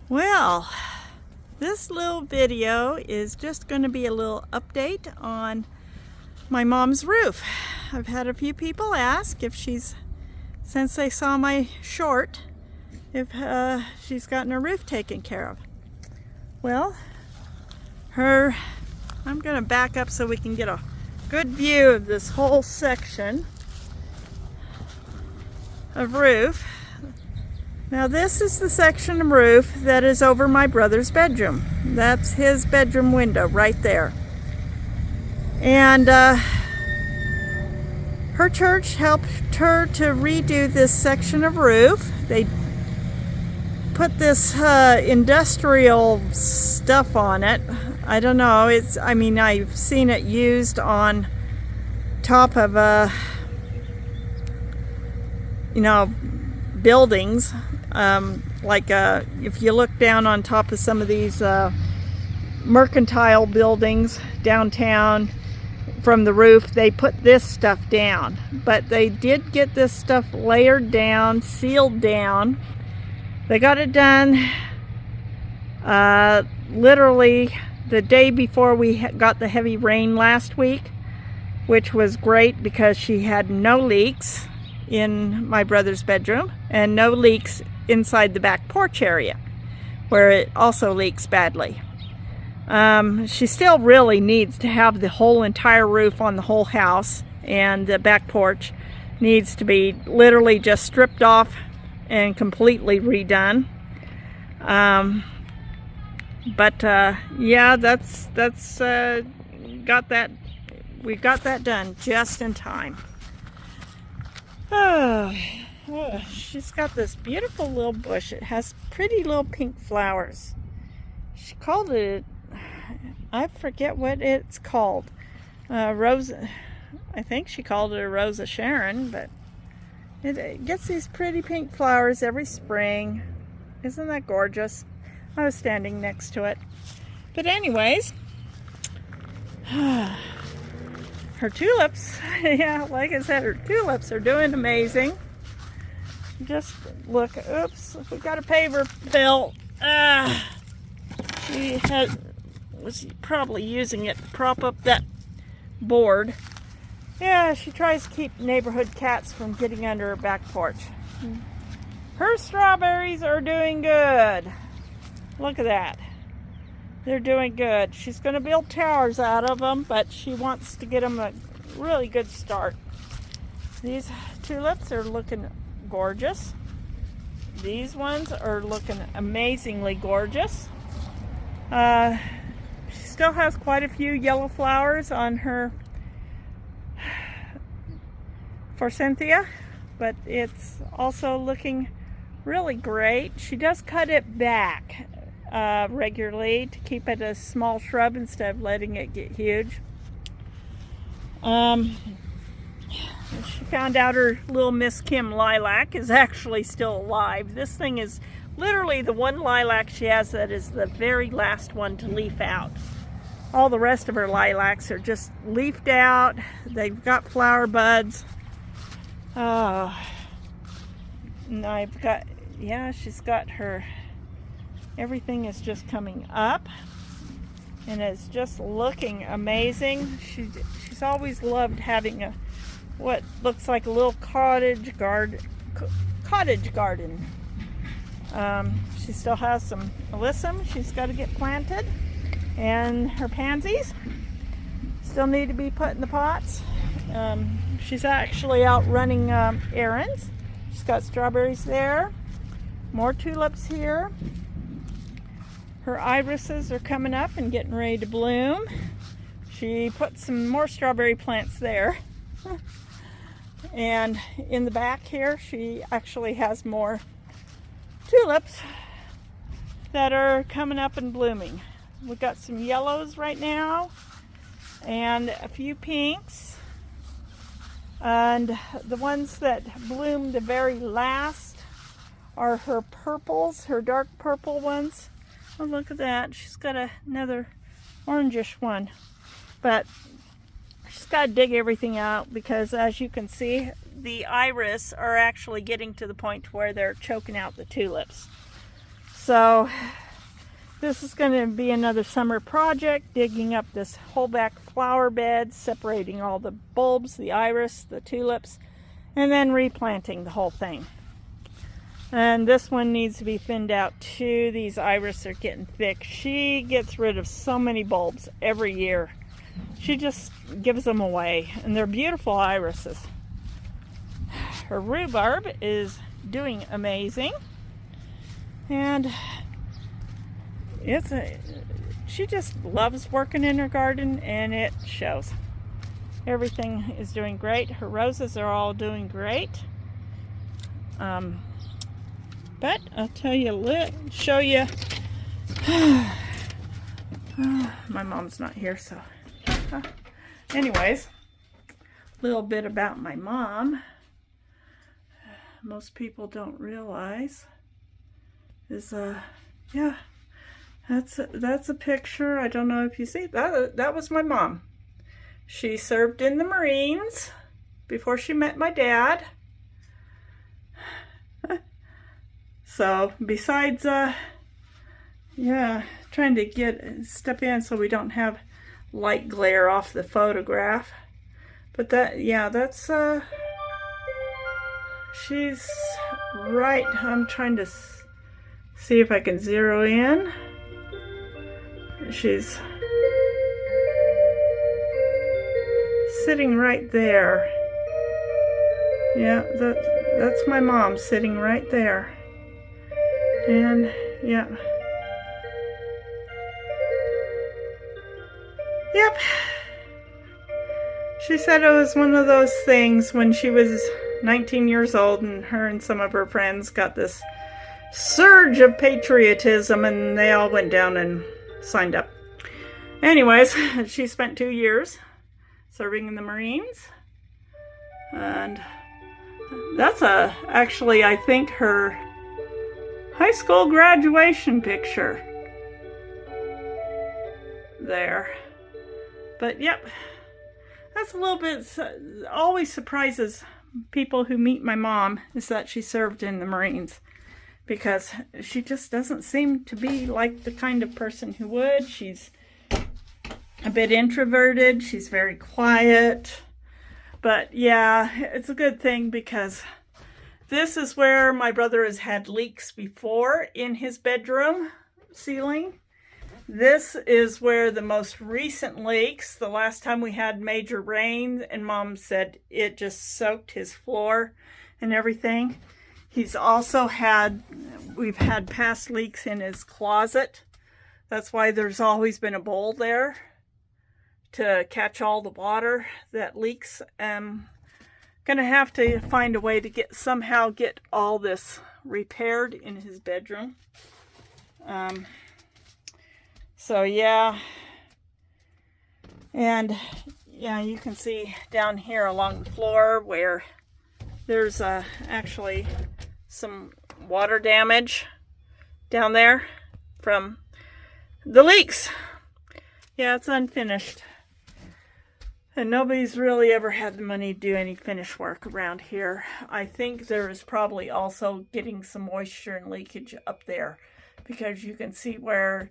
Well, this little video is just going to be a little update on my mom's roof. I've had a few people ask if since they saw my short, if she's gotten her roof taken care of. Well, I'm going to back up so we can get a good view of this whole section of roof. Now this is the section of roof that is over my brother's bedroom. That's his bedroom window right there. And her church helped her to redo this section of roof. They put this industrial stuff on it. I don't know, I've seen it used on top of buildings. If you look down on top of some of these mercantile buildings downtown, from the roof they put this stuff down, but they did get this stuff layered down, sealed down. They got it done literally the day before we got the heavy rain last week, which was great because she had no leaks in my brother's bedroom and no leaks inside the back porch area where it also leaks badly. She still really needs to have the whole entire roof on the whole house, and the back porch needs to be literally just stripped off and completely redone. Yeah, we got that done just in time. Oh, she's got this beautiful little bush. It has pretty little pink flowers. She called it, I forget what it's called. Rosa, I think she called it a Rosa Sharon, but it gets these pretty pink flowers every spring. Isn't that gorgeous? I was standing next to it. But anyways, her tulips, yeah, like I said, her tulips are doing amazing. Just look, oops, we got a paver fill. She was probably using it to prop up that board. Yeah, she tries to keep neighborhood cats from getting under her back porch. Her strawberries are doing good. Look at that. They're doing good. She's going to build towers out of them, but she wants to get them a really good start. These tulips are looking gorgeous. These ones are looking amazingly gorgeous. She still has quite a few yellow flowers on her forsythia, but it's also looking really great. She does cut it back regularly to keep it a small shrub instead of letting it get huge. She found out her little Miss Kim lilac is actually still alive. This thing is literally the one lilac she has that is the very last one to leaf out. All the rest of her lilacs are just leafed out. They've got flower buds. And she's got her, everything is just coming up and it's just looking amazing. She's always loved having what looks like a little cottage garden. She still has some alyssum she's got to get planted, and her pansies still need to be put in the pots. She's actually out running errands. She's got strawberries there, more tulips here. Her irises are coming up and getting ready to bloom. She put some more strawberry plants there. And in the back here, she actually has more tulips that are coming up and blooming. We've got some yellows right now and a few pinks. And the ones that bloom the very last are her purples, her dark purple ones. Oh, look at that. She's got another orangish one. But she's got to dig everything out because, as you can see, the iris are actually getting to the point where they're choking out the tulips. So this is going to be another summer project, digging up this whole back flower bed, separating all the bulbs, the iris, the tulips, and then replanting the whole thing. And this one needs to be thinned out too. These iris are getting thick. She gets rid of so many bulbs every year. She just gives them away, and they're beautiful irises. Her rhubarb is doing amazing, and she just loves working in her garden, and it shows. Everything is doing great. Her roses are all doing great. But I'll tell you, show you. My mom's not here, so. Anyways, a little bit about my mom. Most people don't realize is yeah, that's a picture. I don't know if you see that. That was my mom. She served in the Marines before she met my dad. So besides yeah, trying to step in so we don't have light glare off the photograph, but that, yeah, that's she's right. I'm trying to see if I can zero in. She's sitting right there. Yeah, that's my mom sitting right there. And yeah. Yep. She said it was one of those things when she was 19 years old, and her and some of her friends got this surge of patriotism, and they all went down and signed up. Anyways, she spent 2 years serving in the Marines, and that's actually, I think, her high school graduation picture there. But yep, that's a little bit, always surprises people who meet my mom, is that she served in the Marines, because she just doesn't seem to be like the kind of person who would. She's a bit introverted, she's very quiet, but yeah, it's a good thing, because this is where my brother has had leaks before in his bedroom ceiling. This is where the most recent leaks, the last time we had major rain, and Mom said it just soaked his floor and everything. He's also we've had past leaks in his closet. That's why there's always been a bowl there to catch all the water that leaks. Gonna have to find a way to somehow get all this repaired in his bedroom. So yeah, and yeah, you can see down here along the floor where there's actually some water damage down there from the leaks. Yeah, it's unfinished. And nobody's really ever had the money to do any finish work around here. I think there is probably also getting some moisture and leakage up there, because you can see where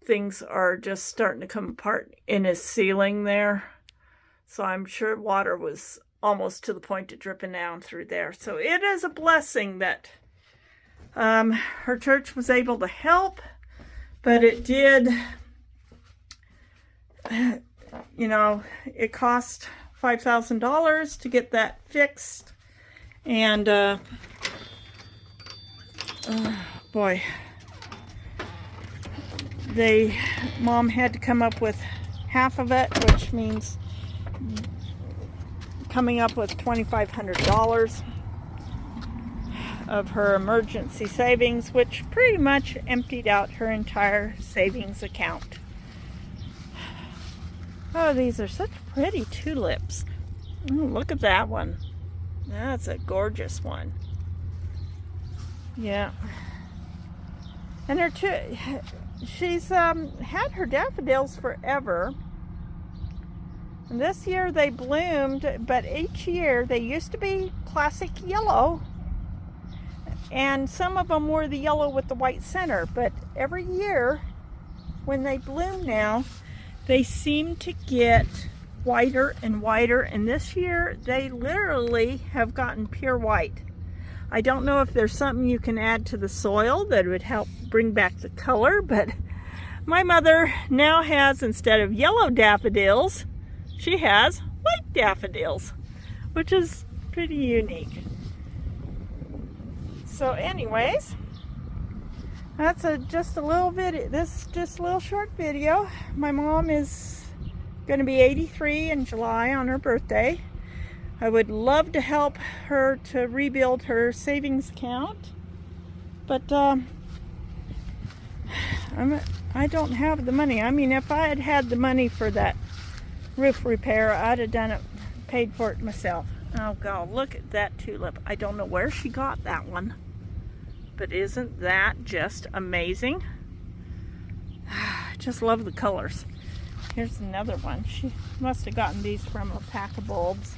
things are just starting to come apart in his ceiling there. So I'm sure water was almost to the point of dripping down through there. So it is a blessing that her church was able to help, but it did, you know, it cost $5,000 to get that fixed. And boy, Mom had to come up with half of it, which means coming up with $2,500 of her emergency savings, which pretty much emptied out her entire savings account. Oh, these are such pretty tulips. Ooh, look at that one. That's a gorgeous one. Yeah. And she's had her daffodils forever. And this year they bloomed, but each year they used to be classic yellow. And some of them were the yellow with the white center, but every year when they bloom now, they seem to get whiter and whiter, and this year they literally have gotten pure white. I don't know if there's something you can add to the soil that would help bring back the color, but my mother now has, instead of yellow daffodils, she has white daffodils, which is pretty unique. So anyways, that's just a little video. This just a little short video. My mom is going to be 83 in July on her birthday. I would love to help her to rebuild her savings account, but I don't have the money. I mean, if I had had the money for that roof repair, I'd have done it, paid for it myself. Oh God, look at that tulip. I don't know where she got that one, but isn't that just amazing? I just love the colors. Here's another one. She must have gotten these from a pack of bulbs.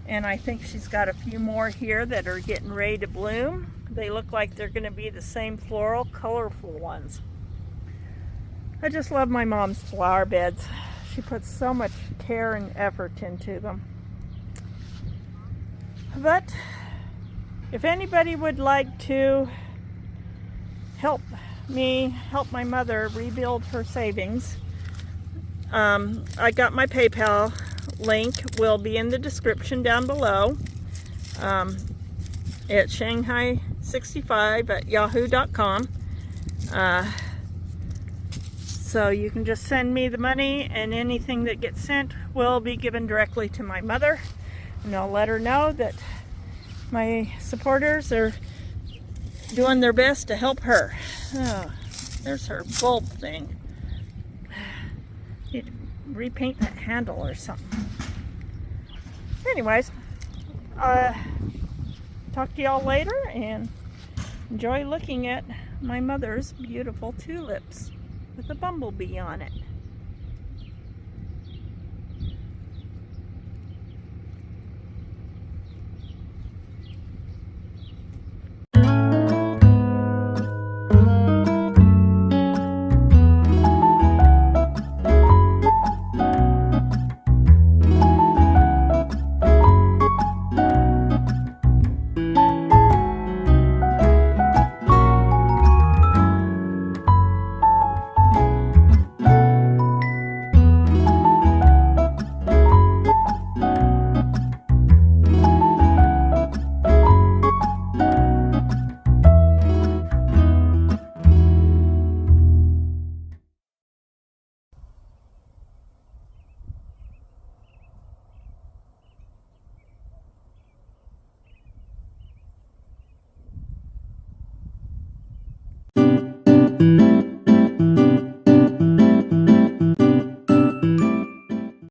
And I think she's got a few more here that are getting ready to bloom. They look like they're going to be the same floral, colorful ones. I just love my mom's flower beds. She puts so much care and effort into them. But if anybody would like to help me help my mother rebuild her savings, I got my PayPal link, will be in the description down below. It's shanghai65@yahoo.com. So you can just send me the money, and anything that gets sent will be given directly to my mother, and I'll let her know that my supporters are doing their best to help her. Oh, there's her bulb thing. Need to repaint that handle or something. Anyways, talk to y'all later, and enjoy looking at my mother's beautiful tulips with a bumblebee on it.